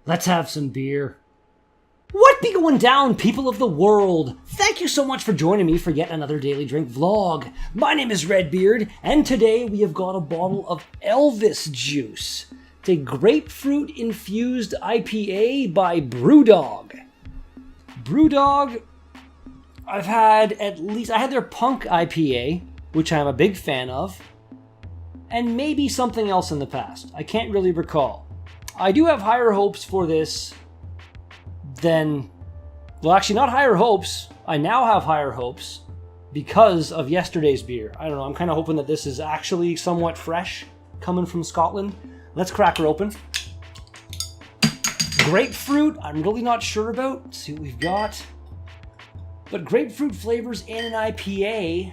Let's have some beer. What be going down, people of the world? Thank you so much for joining me for yet another Daily Drink vlog. My name is Redbeard, and today we have got a bottle of Elvis juice. It's a grapefruit-infused IPA by Brewdog. Brewdog, I had their Punk IPA, which I'm a big fan of, and maybe something else in the past. I can't really recall. I do have higher hopes for this than, well, actually not higher hopes. I now have higher hopes because of yesterday's beer. I don't know, I'm kind of hoping that this is actually somewhat fresh coming from Scotland. Let's crack her open. Grapefruit, I'm really not sure about. Let's see what we've got. But grapefruit flavors in an IPA,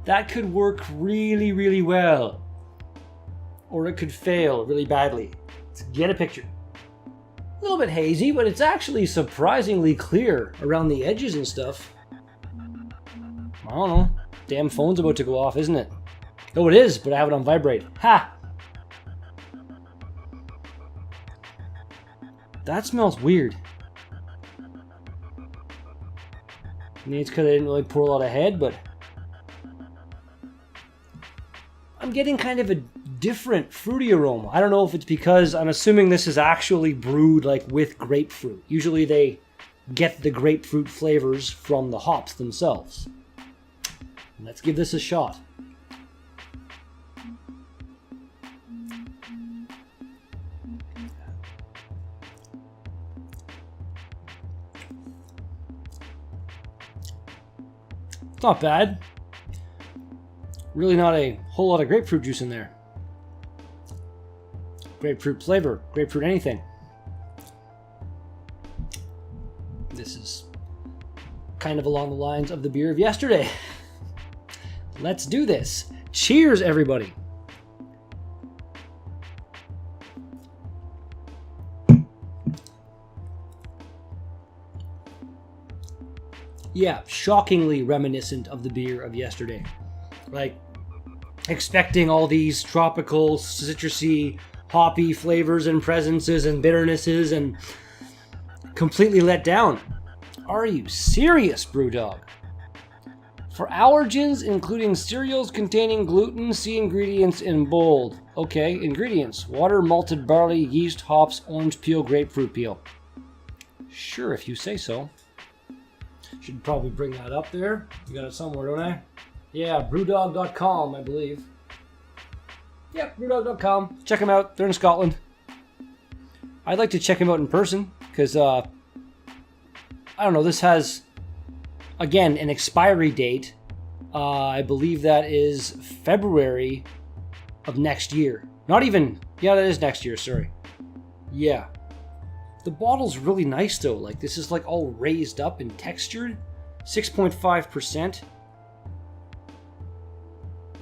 that could work really, really well. Or it could fail really badly. Let's get a picture. A little bit hazy, but it's actually surprisingly clear around the edges and stuff. I don't know. Damn phone's about to go off, isn't it? Oh, it is, but I have it on vibrate. Ha! That smells weird. Maybe it's because I didn't really pour a lot of head, but I'm getting kind of a different fruity aroma. I don't know if it's because I'm assuming this is actually brewed like with grapefruit. Usually they get the grapefruit flavors from the hops themselves. Let's give this a shot. It's not bad. Really not a whole lot of grapefruit juice in there. Grapefruit flavor, grapefruit anything. This is kind of along the lines of the beer of yesterday. Let's do this. Cheers, everybody. Yeah, shockingly reminiscent of the beer of yesterday. Like, expecting all these tropical, citrusy, hoppy flavors and presences and bitternesses, and completely let down. Are you serious, Brewdog? For allergens, including cereals containing gluten, see ingredients in bold. Okay, ingredients: water, malted barley, yeast, hops, orange peel, grapefruit peel. Sure, if you say so. Should probably bring that up there. You got it somewhere, don't I? Yeah, brewdog.com, I believe. Yep, brewdog.com. Check them out. They're in Scotland. I'd like to check them out in person because, I don't know, this has, again, an expiry date. I believe that is February of next year. Not even, yeah, that is next year, sorry. Yeah. The bottle's really nice though. Like, this is like all raised up and textured. 6.5%.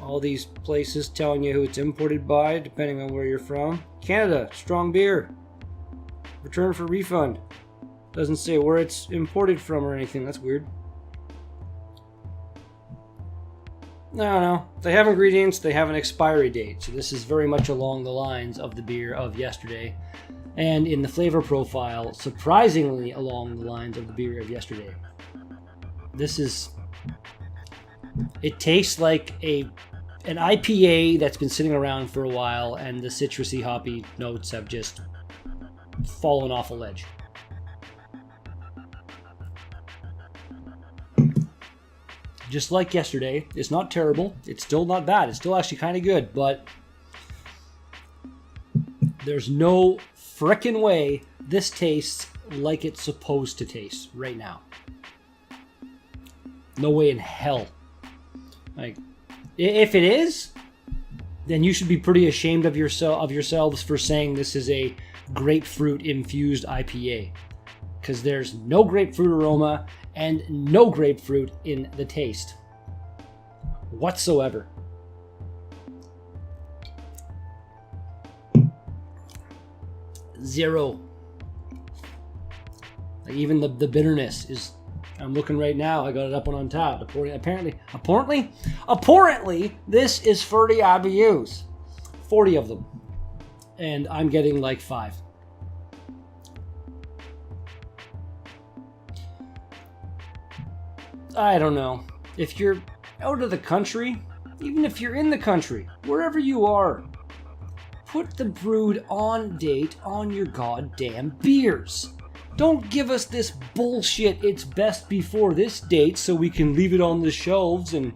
All these places telling you who it's imported by, depending on where you're from. Canada, strong beer. Return for refund. Doesn't say where it's imported from or anything. That's weird. No. They have ingredients. They have an expiry date. So this is very much along the lines of the beer of yesterday. And in the flavor profile, surprisingly along the lines of the beer of yesterday. This is... It tastes like an IPA that's been sitting around for a while, and the citrusy hoppy notes have just fallen off a ledge. Just like yesterday, it's not terrible. It's still not bad. It's still actually kind of good, but there's no frickin' way this tastes like it's supposed to taste right now. No way in hell. Like, if it is, then you should be pretty ashamed of yourselves for saying this is a grapefruit-infused IPA. Because there's no grapefruit aroma and no grapefruit in the taste whatsoever. Zero. Like, even the bitterness is... I'm looking right now. I got it up on top. Apparently, this is 30 IBUs. 40 of them. And I'm getting like 5. I don't know. If you're out of the country, even if you're in the country, wherever you are, put the brewed on date on your goddamn beers. Don't give us this bullshit, it's best before this date so we can leave it on the shelves and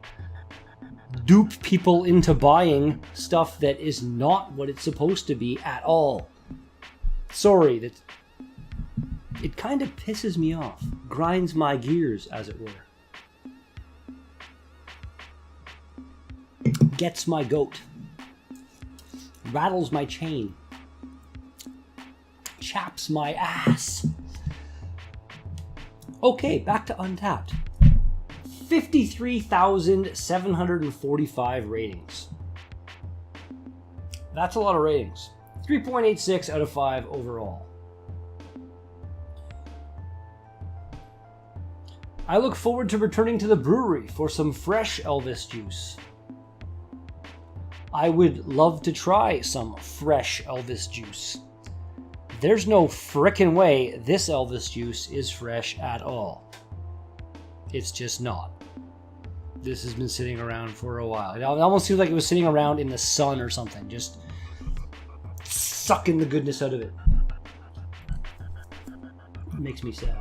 dupe people into buying stuff that is not what it's supposed to be at all. Sorry, that it kind of pisses me off. Grinds my gears, as it were. Gets my goat. Rattles my chain. Chaps my ass. Okay, back to Untapped. 53,745 ratings. That's a lot of ratings. 3.86 out of 5 overall. I look forward to returning to the brewery for some fresh Elvis juice. I would love to try some fresh Elvis juice. There's no frickin' way this Elvis juice is fresh at all. It's just not. This has been sitting around for a while. It almost seems like it was sitting around in the sun or something, just sucking the goodness out of it. It makes me sad.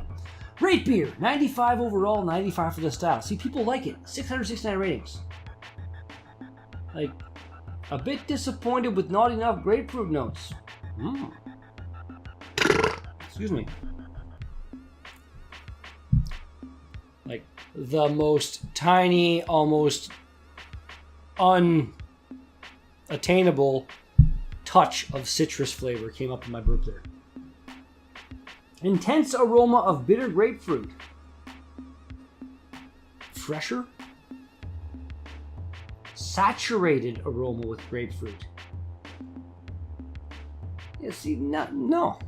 Great beer, 95 overall, 95 for the style. See, people like it. 669 ratings. Like, a bit disappointed with not enough grapefruit notes. Excuse me. Like, the most tiny, almost unattainable touch of citrus flavor came up in my burp there. Intense aroma of bitter grapefruit. Fresher. Saturated aroma with grapefruit. Yeah, see, no.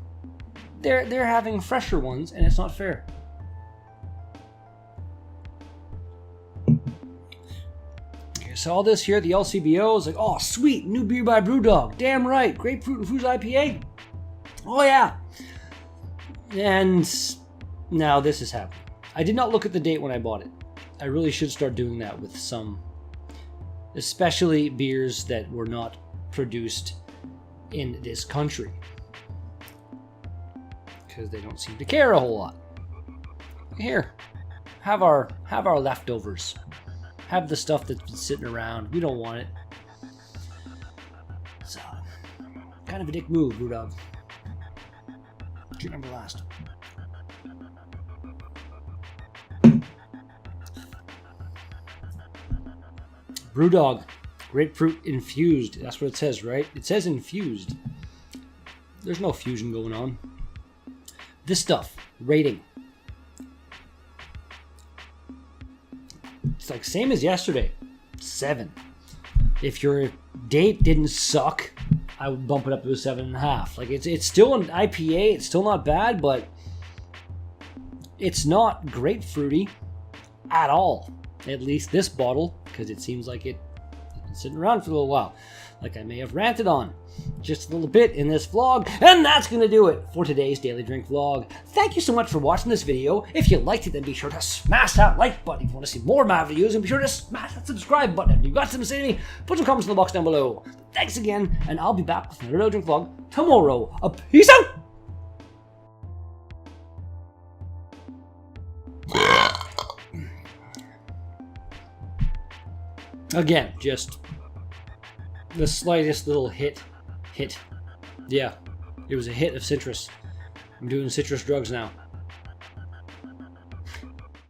They're having fresher ones, and it's not fair. Okay, so all this here at the LCBO is like, oh, sweet, new beer by Brewdog. Damn right, Grapefruit IPA. Oh, yeah. And now this is happening. I did not look at the date when I bought it. I really should start doing that with some, especially beers that were not produced in this country, because they don't seem to care a whole lot. Here, have our leftovers. Have the stuff that's been sitting around. We don't want it. So, kind of a dick move, Brewdog. What do you remember last? Brewdog, grapefruit infused. That's what it says, right? It says infused. There's no fusion going on. This stuff, rating. It's like same as yesterday, 7. If your date didn't suck, I would bump it up to a 7.5. Like it's still an IPA. It's still not bad, but it's not grapefruity at all. At least this bottle, because it seems like it's been sitting around for a little while. Like I may have ranted on just a little bit in this vlog. And that's going to do it for today's Daily Drink vlog. Thank you so much for watching this video. If you liked it, then be sure to smash that like button if you want to see more of my videos. And be sure to smash that subscribe button. If you've got something to say to me, put some comments in the box down below. Thanks again, and I'll be back with another Daily Drink vlog tomorrow. Peace out! Again, just the slightest little hit. Yeah, it was a hit of citrus. I'm doing citrus drugs now.